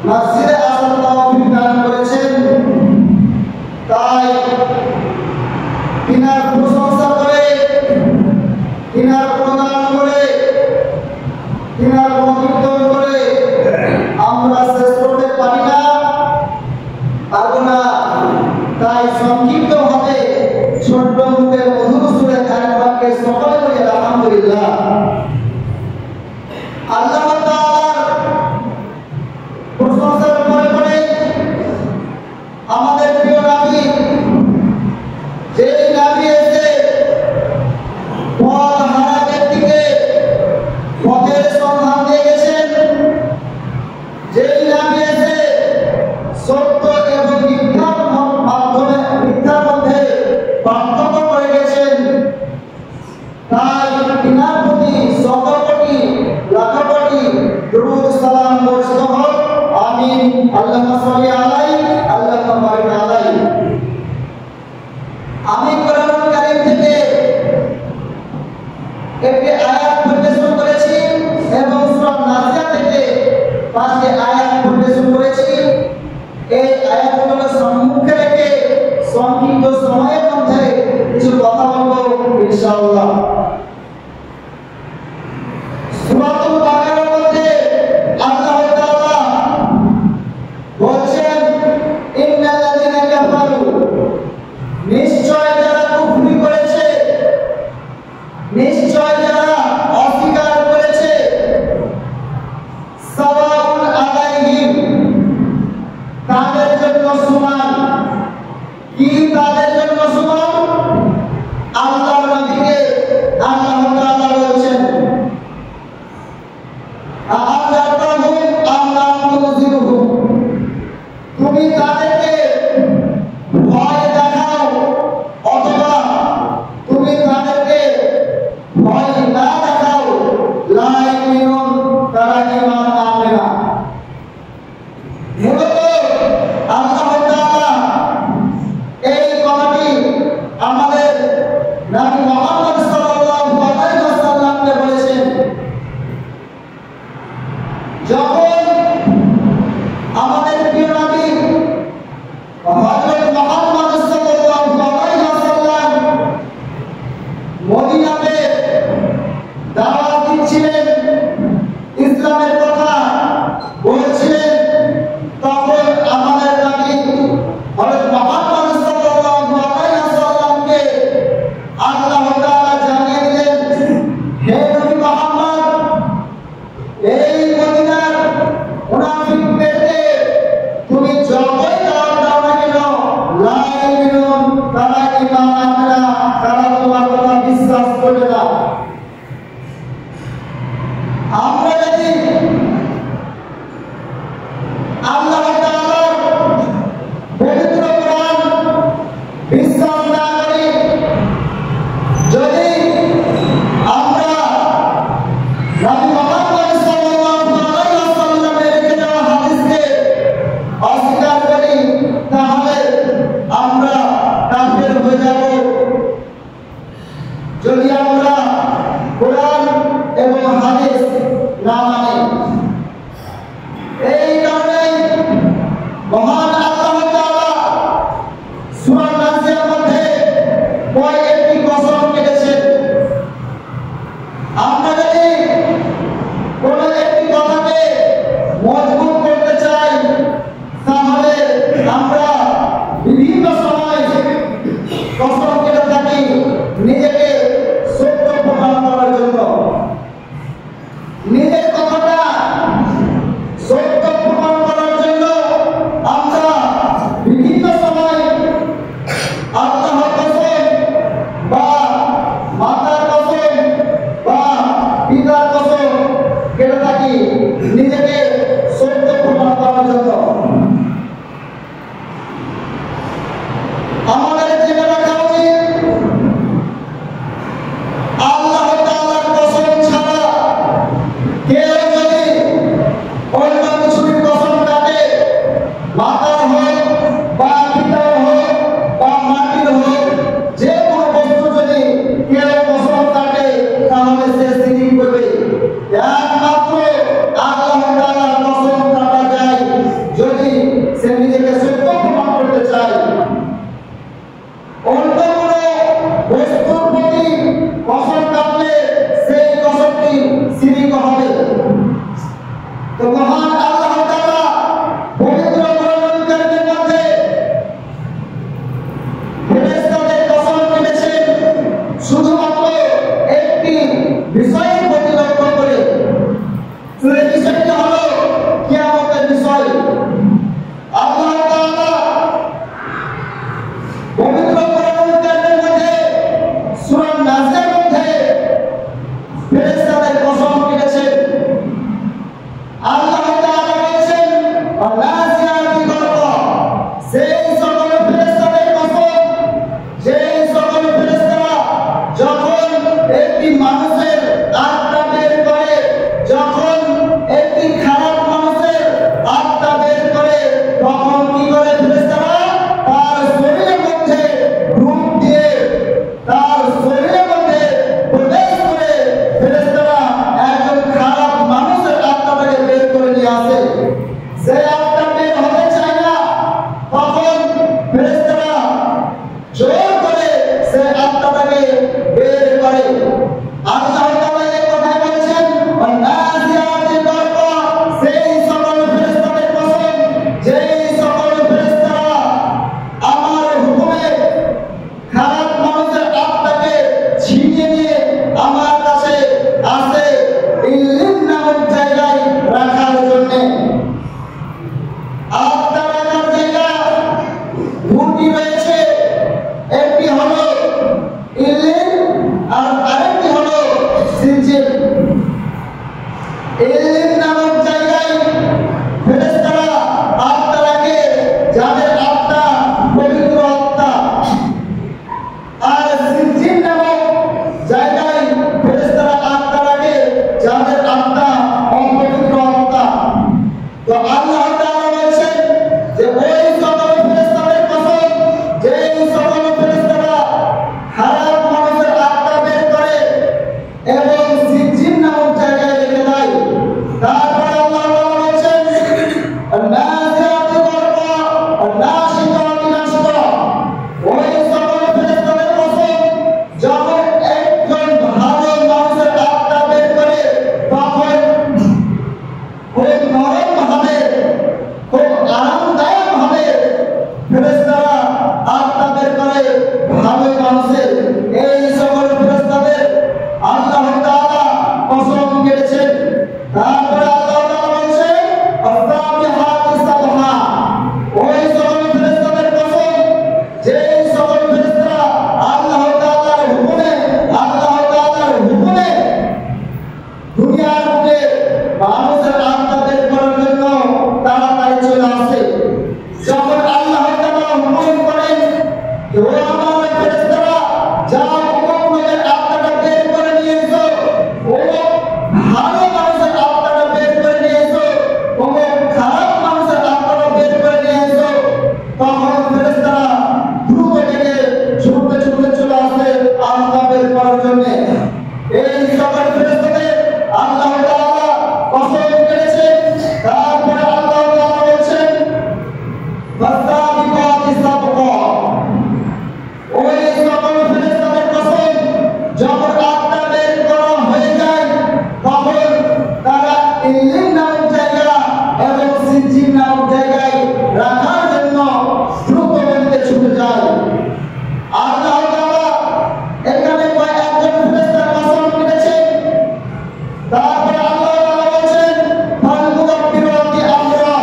মসজিদে আসার তৌফিক দান করেছেন আয়াতগুলো সম্মুখে রেখে সংক্ষিপ্ত সময়ের মধ্যে কিছু কথা বলবো ইনশাআল্লাহ। সূরাতুল বাকারার মধ্যে আল্লাহ তাআলা বলেন ইন্নাল্লাযীনা কাফারু, নিশ্চয় যারা কুফরি করেছে, নিশ্চয় যারা অস্বীকার করেছে, সাওয়াউন আলাইহিম, তাদের জন্য সমান। কি তাদের জন্য সমান? আল্লাহর নবীকে আল্লাহ তাআলা বলেছেন আ'আযাতাহুম আম লাম তুযিরহুম, তুমি তাদেরকে ভয় দেখাও অথবা তুমি তাদেরকে ভয় না দেখাও, লা ইউমিনুন, তারা ঈমান আনবে না। মূলত আল্লাহ তাআলা এই কথাটি আমাদের নবী মুহাম্মদ সাল্লাল্লাহু আলাইহি ওয়াসাল্লামকে বলেছেন। যখন আমাদের প্রিয় নবী যাদের আত্মা পবিত্র আত্মা, আর সিজিন নামক জায়গায় ফেরেশতারা আত্মা রাখে যাদের আত্মা অপবিত্র আত্মা। তো আল্লাহ তাআলা বলেছেন যে ওই সকল ফেরেশতাদের কসম যেই সকল ফেরেশতারা খারাপ মানুষের আত্মা বের করে এবং সিজিন নামক জায়গায় রেখে দেয়। তারপরে আল্লাহ তাআলা বলেছেন নাযিআতি গরকা নাশিতাতি নাশতা, ওই সকল ফেরেশতাদের কসম যখন একজন ভালো মানুষের আত্মা বের করে তখন খুব নরম ভাবে খুব আরামদায়ক ভাবে ফেরেশতারা আত্মা বের করে ভালো মানুষের। এই সকল ফেরেশতাদের আল্লাহ তাআলা কসম কেটেছেন। তারপরে আল্লাহ তাআলা বলেছেন আস-সাবিহাতি সাবহা, ওই সকল ফেরেশতাদের কসম যেই সকল ফেরেশতারা আল্লাহ তাআলার হুকুমে দুনিয়ার বুকে মানুষের আত্মা বের করার জন্য তাড়াতাড়ি চলে আসে। যখন আল্লাহ তাআলা হুকুম করেন যে ও আমার ফেরেশতারা যাও অমুকের আত্মাটা বের করে নিয়ে এসো, ও ভালো মানুষের আত্মাটা বের করে নিয়ে এসো, ও খারাপ মানুষের আত্মাটা বের করে নিয়ে এসো, তখন ফেরেশতারা দ্রুত থেকে ছুটতে ছুটতে চলে আসে আত্মা বের করার জন্য। এই সকল ফেরেশতাদের আল্লাহ তাআলা কসম করেছেন। তারপরে আল্লাহ তাআলা বলেছেন ফাসাবিকাতি সাবকা, ওই সকল ফেরেশতাদের কসম যখন আত্মা বের করা হয়ে যায় তখন তারা ইল্লিন নামক জায়গা এবং সিজিন নামক জায়গায় রাখার জন্য দ্রুত গতিতে ছুটে যায়। আল্লাহ তাআলা এখানে কয়েকজন ফেরেশতার কসম করেছেন। তারপরে আল্লাহ তাআলা বলেছেন ফালমুদাব্বিরাতি আমরা,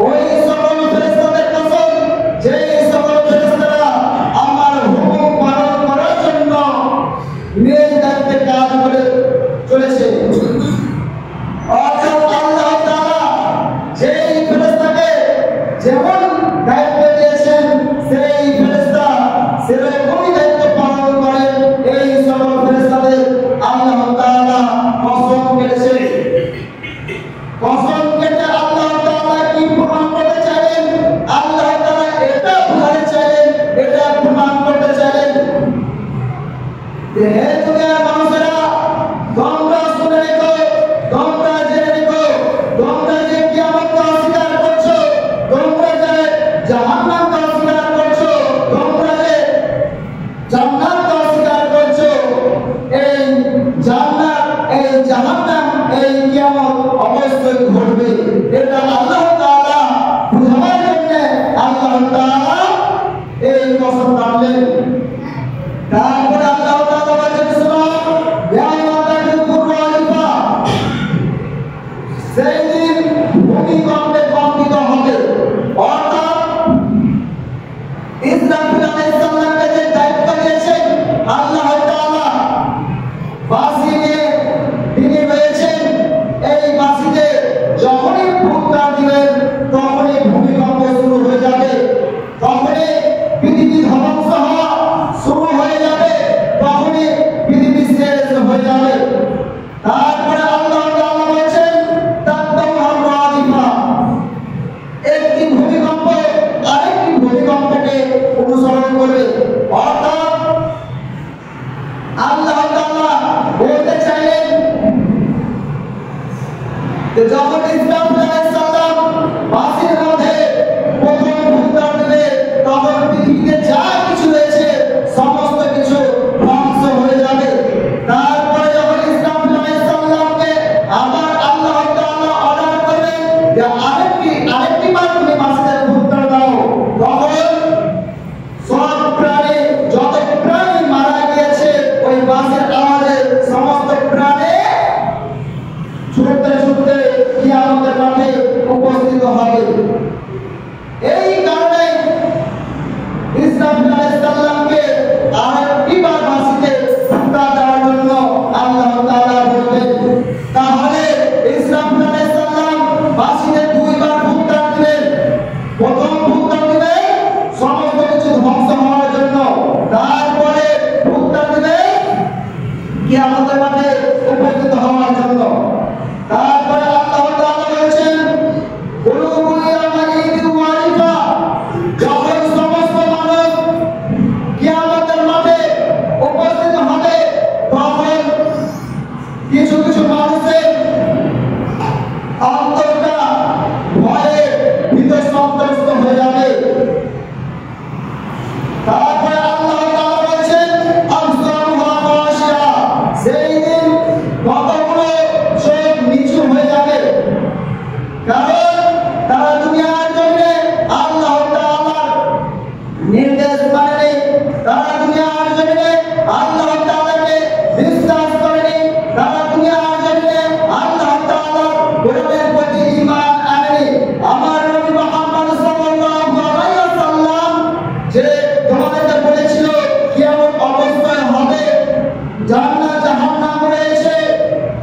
ওই সকল ফেরেশতাদের কসম যেই সকল ফেরেশতারা আমার হুকুম পালন করার জন্য নিজ দায়িত্বে কাজ করে চলেছে। অর্থাৎ আল্লাহ তাআলা যেই ফেরেশতাকে যেমন দায়িত্ব দিয়েছেন সেই ফেরেশতা সেরকমই দায়িত্ব পালন করেন। এই সকল ফেরেশতাদের আল্লাহ তাআলা কসম কেটেছেন। কসম কেটে আল্লাহ তাআলা কি প্রমাণ করতে চাইলেন? আল্লাহ তাআলা এটা বোঝাতে চাইলেন, এটা প্রমাণ করতে চাইলেন যে হে দুনিয়ার মানুষেরা, তোমরা শুনে রেখো, তোমরা জেনে রেখো, তোমরা যে কিয়ামতকে অস্বীকার করছো, তোমরা যে জাহান্নামকে অস্বীকার করছো, তোমরা যে জান্নাতকে অস্বীকার করছো, এই জান্নাত এই জাহান্নাম এই কিয়ামত অবশ্যই ঘটবে। এটা আল্লাহ তাআলা বুঝাবার জন্য আল্লাহ তাআলা এই কসম কাটলেন। তারপরে আল্লাহ তাআলা বলেন শোনো, ইয়াউমা তাকুরু রাজিফা, সেই দিন ভূমিকম্পে কম্পিত হবে। অর্থাৎ ইসরাফিল আলাইহিস সালামকে যে দায়িত্ব দিয়েছেন আল্লাহ তাআলা, বাঁশি নিয়ে তিনি রয়েছেন, এই বাঁশিতে যখনই ফুঁকটা দিবেন তখনই ভূমিকম্প শুরু হয়ে যাবে, তখনই পৃথিবী ধ্বংস হওয়া শুরু হয়ে যাবে। যে তোমাদেরকে বলেছিল কিয়ামত অবস্থায় হবে, জান্নাত জাহান্নাম রয়েছে,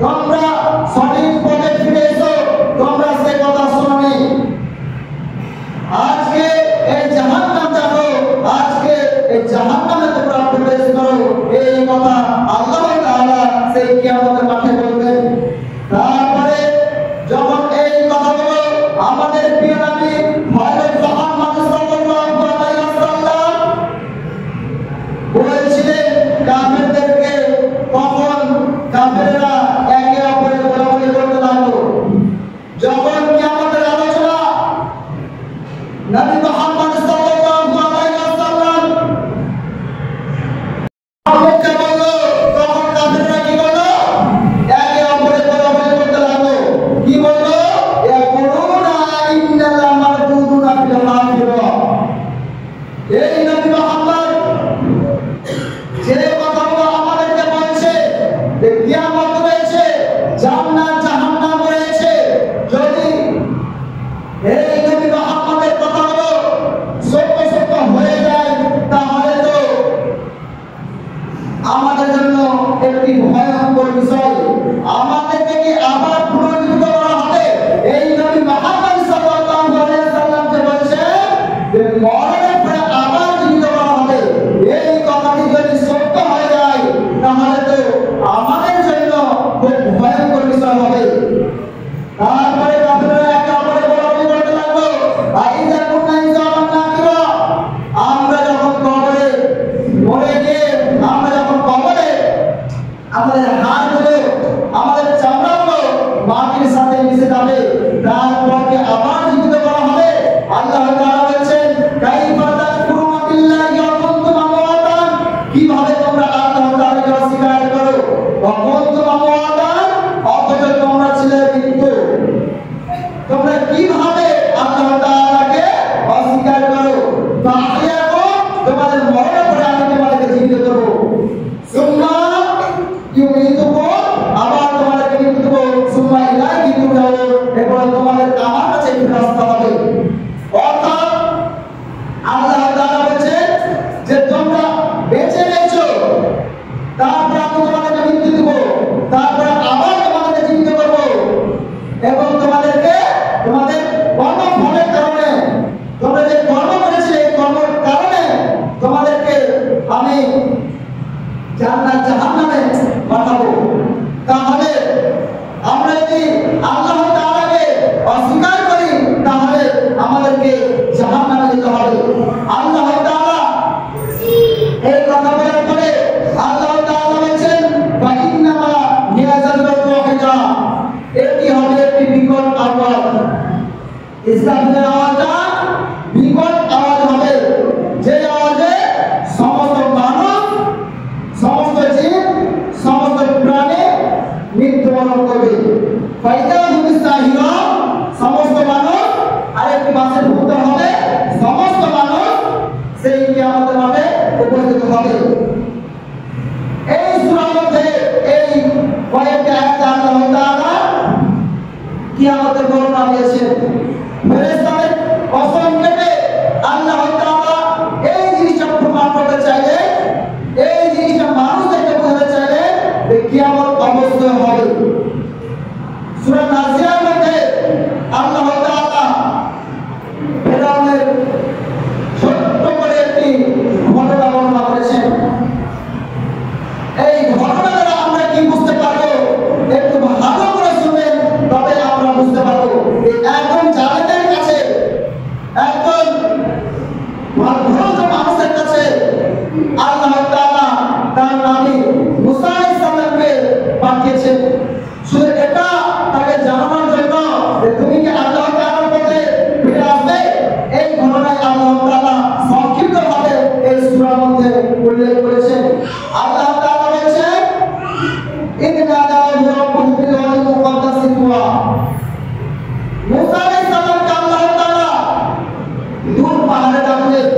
তোমরা সঠিক পথে ফিরে এসো, তোমরা সে কথা শোনোনি। আজকে এই জাহান্নাম দেখো, আজকে এই জাহান্নামে তোমরা প্রবেশ করো, এই কথা আল্লাহ তাআলা সেই কিয়ামতের মাঠে বলবেন। তারপরে যখন এই কথাগুলো আমাদের প্রিয় নবী হযরত মুহাম্মদ সাল্লাল্লাহু আলাইহি ওয়াসাল্লাম বলেছিলেন কাফেরদেরকে, তখন কাফেররা একে অপরের বলাবলি করতে লাগলো। যখন কিয়ামতের আলোচনা নবী মুহাম্মদ সাল্লাল্লাহু আলাইহি ওয়াসাল্লাম আমাকে বলল, তখন কাফেররা কি করলো? একে অপরের বলাবলি করতে লাগলো। কি বললো? ইয়াকুলুনা ইন্নাল মারদুদুনা ফিল আখিরা। এই নবী মুহাম্মদ যে কথাগুলো আমাদেরকে বলছে যে কিয়ামত রয়েছে, জান্নাত জাহান্নাম রয়েছে, যদি এই নবী মুহাম্মদের কথাগুলো সত্য সত্য হয়ে যায়, তাহলে তো আমাদের জন্য একটি ভয়ঙ্কর বিষয়। আমাদেরকে কি আবার পুনরুজ্জীবিত করা হবে? এই নবী মুহাম্মদ সাল্লাল্লাহু আলাইহি ওয়াসাল্লাম যে বলছে যে মরণের পরে আবার জীবিত করা হবে, এই কথাটি যদি সত্য হয়ে যায়, তাহলে তো আমাদের জন্য খুব ভয়ঙ্কর বিষয় হবে। তারপরে কাফেররা একে অপরের বলাবলি করতে লাগলো, আইযা কুননা ইজামান নাকিরা। আমরা যখন কবরে মরে গিয়ে, আমরা যখন কবরে আমাদের হাড়গুলো, আমাদের চামড়াগুলো মাটির সাথে মিশে যাবে, তারপর কি আবার জীবিত করা হবে? আল্লাহ তাআলা বলেছেন, কাইফা তাকফুরুনা বিল্লাহি ওয়া কুনতুম আমওয়াতান। কিভাবে তোমরা আল্লাহ তাআলাকে অস্বীকার করো? ওয়া কুনতুম আমওয়াতান, অথচ তোমরা ছিলে মৃত্যু। তোমরা কিভাবে আল্লাহ তাআলাকে অস্বীকার করো? তাহিয়াকুম, তোমাদের মরণের পরে আমি তোমাদেরকে জীবিত করব। সুম্মা ইউমীতুকুম, আবার তোমাদেরকে মৃত্যু দেব। সুম্মা ইলাইহি তুরজাউন, এরপর তোমাদের আমার কাছে ফিরে আসতে হবে। অর্থাৎ আল্লাহ তাআলা বলেছেন যে তোমরা বেঁচে গেছো, তারপর আমি তোমাদেরকে মৃত্যু দেব, তারপর আবার তোমাদেরকে জীবিত করব, এবং তোমাদেরকে তোমাদের কর্মফলের কারণে, তোমরা যে কর্ম করেছিলে এই কর্মের কারণে তোমাদেরকে আমি জান্নাত জাহান্নামে পাঠাবো। তাহলে আমরা যদি আল্লাহ তাআলাকে অস্বীকার করি, তাহলে আমাদেরকে জাহান্নামে যেতে হবে। আল্লাহ তাআলা এই কথা বলার পরে আল্লাহ তাআলা বলেছেন, ওয়া ইন্নামা হিয়া যালবাতু ওয়াহিদা। এটি হবে একটি বিকট আওয়াজ। ইসরাফিলের আওয়াজটা বিকট আওয়াজ হবে, যে আওয়াজে সমস্ত মানুষ, সমস্ত জীব, সমস্ত প্রাণী মৃত্যুবরণ করবে। ফাইদা মুস্তাহিরা, সমস্ত মানুষ, আরেকটি মাসের ভূত হবে, সমস্ত মানুষ সেই কিয়ামতের মাঠে উপস্থিত হবে। এই সূরার মধ্যে এই কয়েকটি আয়াতে আল্লাহ তাআলা কিয়ামতের বর্ণনা দিয়েছেন। ফেরেশতাদের কসম কেটে আল্লাহ তাআলা এই জিনিসটা প্রমাণ করতে চাইলেন, এই জিনিসটা মানুষদেরকে বোঝাতে চাইলেন যে কিয়ামত অবশ্যই হবে। সূরা নাজিয়ার মধ্যে আল্লাহ তাআলা ফেরাউনের ছোট্ট করে একটি ঘটনা বর্ণনা করেছেন। এই ঘটনা দ্বারা আমরা কি বুঝতে পারবো? একটু ভালো করে শুনবেন, তবে আমরা বুঝতে পারবো। একজন জালেমের কাছে, একজন ভদ্র মানুষের কাছে আল্লাহ তাআলা তার নবী মুসা আলাইহিস সালামকে পাঠিয়েছেন, শুধু এটা তাকে জানানোর জন্য যে তুমি কি আল্লাহ তাআলার পথে ফিরে আসবে। এই ঘটনায় আল্লাহ তাআলা সংক্ষিপ্তভাবে এই সূরার মধ্যে উল্লেখ করেছেন। আল্লাহ তাআলা বলেছেন, ইন্না দা'ওয়াহু রাব্বুহু বিল ওয়াদিল মুকাদ্দাসি তুওয়া। মুসা আলাইহিস সালামকে আল্লাহ তাআলা দূর পাহাড়ে ডাকলেন।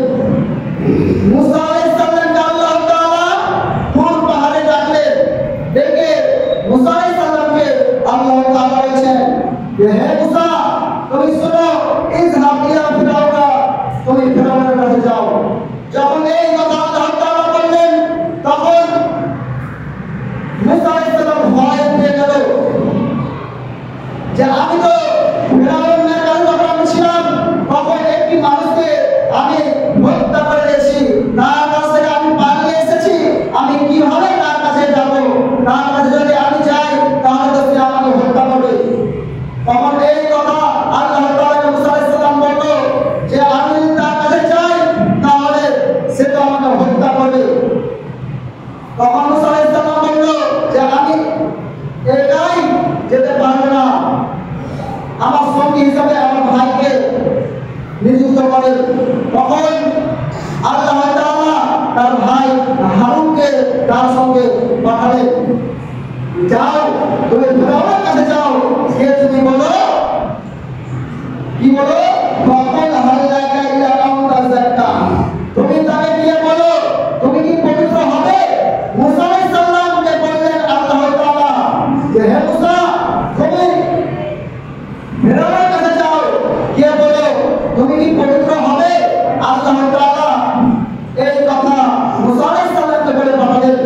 মুসা আলাইহিস সালামকে আল্লাহ তাআলা দূর পাহাড়ে ডাকলেন, ডেকে মুসা আলাইহিস সালামকে আল্লাহ তাআলা বলেছেন যে হে মুসা, তুমি শোনো, ইযহাব ইলা ফিরাউনা, তুমি ফিরাউনের কাছে যাও। যে আমি তো ফেরাউনের কাছে যখন আমি ছিলাম তখন একটি মানুষকে আমি হত্যা করে দিয়েছি, তার কাছ থেকে আমি পালিয়ে এসেছি, আমি কিভাবে তার কাছে যাব? তার কাছে যদি আমি যাই তাহলে তো সে আমাকে হত্যা করবে। তখন এই কথা আল্লাহ তাআলা মুসা আলাইহিস সালাম বলল যে আমি যদি তার কাছে যাই তাহলে সে তো আমাকে হত্যা করবে। তখন মুসা আলাইহিস সালাম বলল যে আমি একাই যেতে পারবো না, আমার সঙ্গী হিসাবে আমার ভাইকে নিযুক্ত করে। তখন আল্লাহ তাআলা তার ভাই হারুনকে তার সঙ্গে পাঠালেন, যাও তুমি ফেরাউনের কাছে যাও, গিয়ে তুমি বলো, কি বলো, ফাকুল হাল লাকা ইলা আন তাযাক্কা, তুমি তাকে গিয়ে বলো তুমি কি পবিত্র হবে? মুসা আলাইহিস সালামকে বললেন আল্লাহ তাআলা যে হে মুসা, তুমি ফেরাউনের কাছে যাও, গিয়ে বলো তুমি কি পবিত্র হবে? আল্লাহ তাআলা এই কথা মুসা আলাইহিস সালামকে বলে পাঠালেন।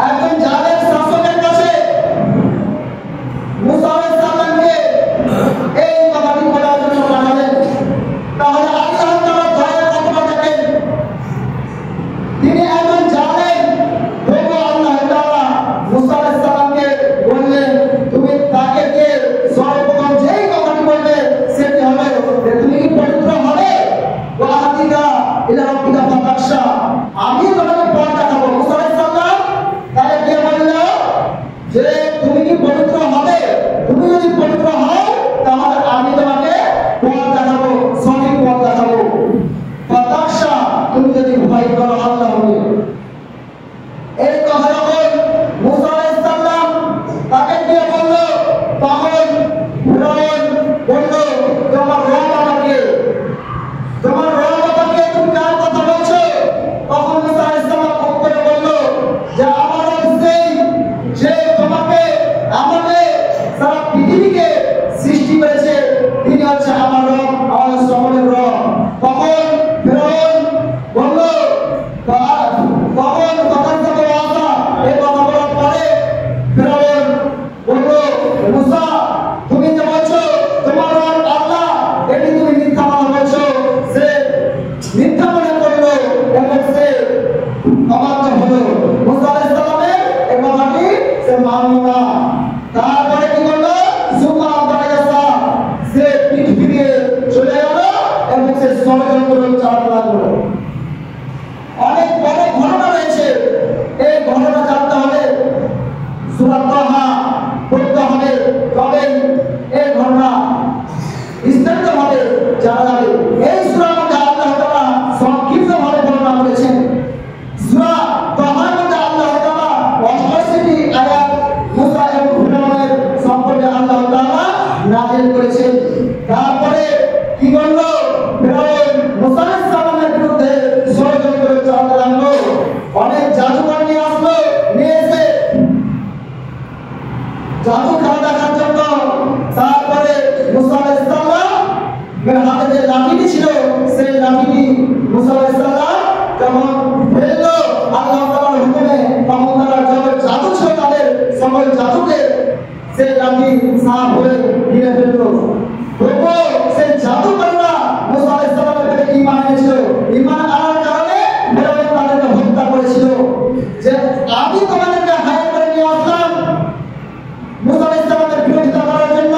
একজন জালেম শাসকের কাছে মুসা আলাইহিস সালামকে এই কথাটি বলার জন্য পাঠালেন। তাহলে আল্লাহ তাআলা দয়া কতটা দেখেন, তিনি একজন জালেম, তবু আল্লাহ তাআলা মুসা আলাইহিস সালামকে বললেন তুমি তাকে যে সর্বপ্রথম যেই কথাটি বলবে সেটি হবে যে তুমি কি পবিত্র হবে? ওয়াহাদিকা ইলা রাব্বিকা ফাতাখশা, আমি তোমাকে পথ দেখাবো। মুসা আলাইহিস সালাম তাকে কে বলল যে তুমি কি পবিত্র হবে? তুমি যদি পবিত্র হও তাহলে আমি তোমাকে পথ দেখাবো, সঠিক পথ দেখাবো। ফাতাখশা, তুমি যদি ভয় করো আল্লাহকে। এই কথা যখন মুসা আলাইহিস সালাম তাকে কে বলল, তখন ফিরআউন বলল তোমার রব আমাকে, তোমার রব আমাকে, তুমি কার কথা বলছো? তখন মুসা আলাইহিস সালাম উত্তরে বলল যে আমার রব সেই যে তোমাকে আমাকে সারা পৃথিবীকে সৃষ্টি করেছে, তিনি হচ্ছে আমার রব, আমার সকলের রব। তখন ফিরআউন বলল, তখন কথা থেকে আসা এই কথা বলার পরে ফিরআউন বলল মুসা, তুমি যে বলছো তোমার রব আল্লাহ, এটি তুমি মিথ্যা কথা বলছো। সে মিথ্যা মনে করলো এবং সে অবাধ্য হলো। মুসা আলাইহিস সালামের এই কথাটি সে মানল না। তারপরে কি করলো, সুমা বায়াসা, সে পিঠ ফিরিয়ে চলে গেল এবং সে ষড়যন্ত্র চালাতে লাগলো। অনেক বড় ঘটনা রয়েছে, এই ঘটনা জানতে হলে সূরা তাহা পড়তে হবে, তবে এই ঘটনা বিস্তারিতভাবে জানা যাবে। এই সূরার মধ্যে আল্লাহ তাআলা সংক্ষিপ্তভাবে বর্ণনা করেছেন। সূরা তাহার মধ্যে আল্লাহ তাআলা 88টি আয়াত মুসা এবং ফিরআউনের সম্পর্কে আল্লাহ তাআলা নাযিল করেছেন। তারপরে কি করলো, ফিরআউন মুসা আলাইহিস সালামের বিরুদ্ধে ষড়যন্ত্র চালাতে লাগলো। অনেক জাদুকর নিয়ে আসলো, নিয়ে এসে জাদু খেলা দেখার জন্য। তারপরে মুসা আলাইহিস সালামের হাতে যে লাঠিটি ছিল সেই লাঠিটি মুসা আলাইহিস সালাম যখন ফেললো আল্লাহ তাআলার হুকুমে, তখন তারা যত জাদু ছিল তাদের সকল জাদুকে সেই লাঠি সাফ হয়ে গিলে ফেললো। তবুও সেই জাদুকররা মুসা আলাইহিস সালামের প্রতি ঈমান এনেছিল। ঈমান আনার কারণে ফেরাউন তাদেরকে হত্যা করেছিল যে আমি তোমাদেরকে হায়ার করে নিয়ে আসলাম মুসা আলাইহিস সালামের বিরোধিতা করার জন্য,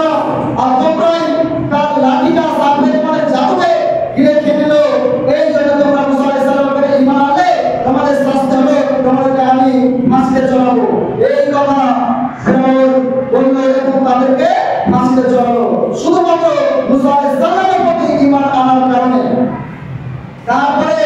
আর তোমরাই তার লাঠিটা সাফ হয়ে তোমাদের জাদুকে গিলে খেয়ে নিল। এই জন্য তোমরা মুসা আলাইহিস সালামের প্রতি ঈমান আনলে তোমাদের শাস্তি হবে, তোমাদেরকে আমি ফাঁসিতে চড়াবো। এই কথা ফেরাউন বলল এবং তাদেরকে ফাঁসিতে চড়ালো শুধুমাত্র মুসা আলাইহিস সালামের প্রতি ঈমান আনার কারণে। তারপরে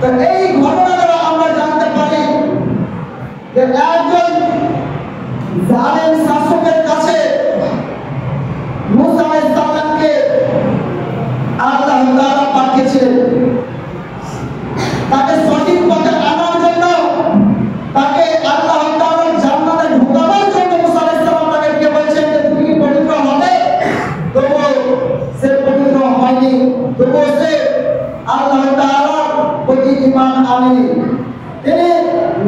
তো এই ঘটনা দ্বারা আমরা জানতে পারি যে একজন জালেম শাসকের কাছে মুসা আলাইহিস সালামকে আল্লাহ তাআলা পাঠিয়েছিলেন তাকে সঠিক পথে আনার জন্য, তাকে আল্লাহ তাআলা জান্নাতে ঢোকানোর জন্য মুসা আলাইহিস সালাম তাকে বলেছেন যে তুমি কি পবিত্র হবে? তবুও সে পবিত্র হয়নি, তবুও সে আল্লাহ তাআলার প্রতি ঈমান আনেনি। তিনি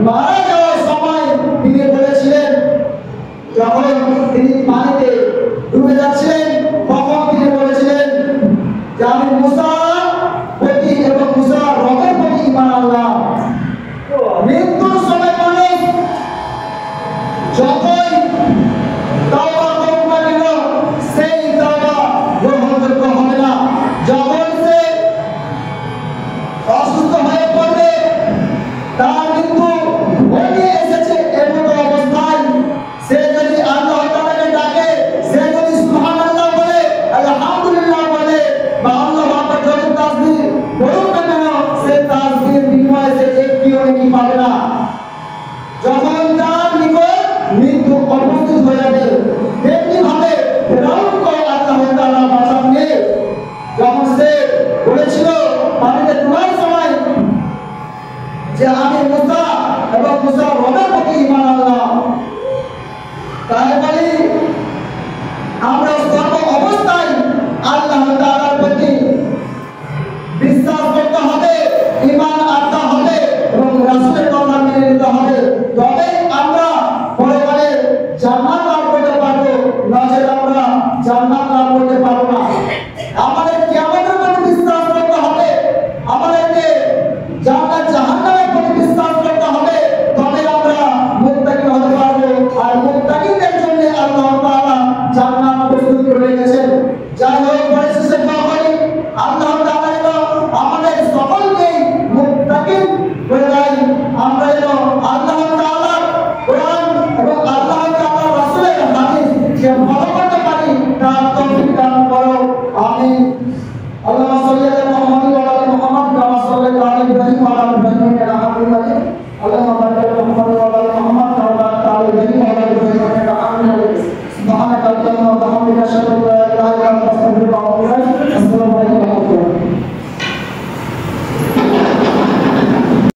মারা যাওয়ার সময় তিনি বলেছিলেন, যখন তিনি পানিতে ডুবে যাচ্ছিলেন তখন তিনি বলেছিলেন যে আমি মুসার প্রতি এবং মুসার রবের প্রতি ঈমান আনলাম। মৃত্যুর সময় মানুষ যখন তাওবা করুক না কেন সেই তাওবা গ্রহণযোগ্য হবে না। যখন সে অসুস্থ হয়ে পড়বে, তার মৃত্যু ঘনিয়ে এসেছে এমন অবস্থায় সে যদি আল্লাহ তাআলাকে ডাকে, সে যদি সুবহানাল্লাহ বলে, আলহামদুলিল্লাহ বলে বা আল্লাহু আকবার বলে তাসবিহ বলুক না কেন, সে তাসবিহের বিনিময়ে সে একটিও নেকি পাবে না। যখন তার নিকট মৃত্যু উপস্থিত হয়ে যাবে, তেমনি ভাবে ফেরাউনকে আল্লাহ তাআলা বাঁচাননি। যখন সে বলেছিল পানিতে ডুবার সময় যে আমি মুসা এবং মুসার রবের প্রতি ঈমান আনলাম, তাই বলি আমরা সর্ব অবস্থায় আল্লাহ তাআলার প্রতি বিশ্বাস করতে হবে, ঈমান আনতে হবে এবং রাসূলের কথা মেনে নিতে হবে। তবে আমরা পরকালে জান্নাত লাভ করতে পারবো, নচেৎ আমরা জান্নাত লাভ করতে পারবো না। আমাদের কিয়ামতের প্রতি বিশ্বাস করতে হবে, আমাদেরকে জান্নাত জাহান্নামের প্রতি বিশ্বাস করতে হবে, তবে আমরা মুত্তাকি হতে পারবো। আর মুত্তাকিদের জন্য আল্লাহ তাআলা জান্নাত প্রস্তুত করে রেখেছেন। যাই হোক, পরিশেষে দোয়া করি আল্লাহ তাআলা যেন আমাদের সকলকে মুত্তাকি করে দেয়। আমরা যেন আল্লাহ তাআলার কোরআন এবং আল্লাহ তাআলার রাসূলের হাদিসকে ফলো করতে পারি, তার তৌফিক দান করো। আমিন। আল্লাহুম্মা সাল্লি আলা মুহাম্মাদ ওয়া আলা আলি মুহাম্মাদ কামা সাল্লাইতা আলা ইব্রাহিম ওয়া আলা আলি ইব্রাহিম ইন্নাকা হামিদুম মাজিদ।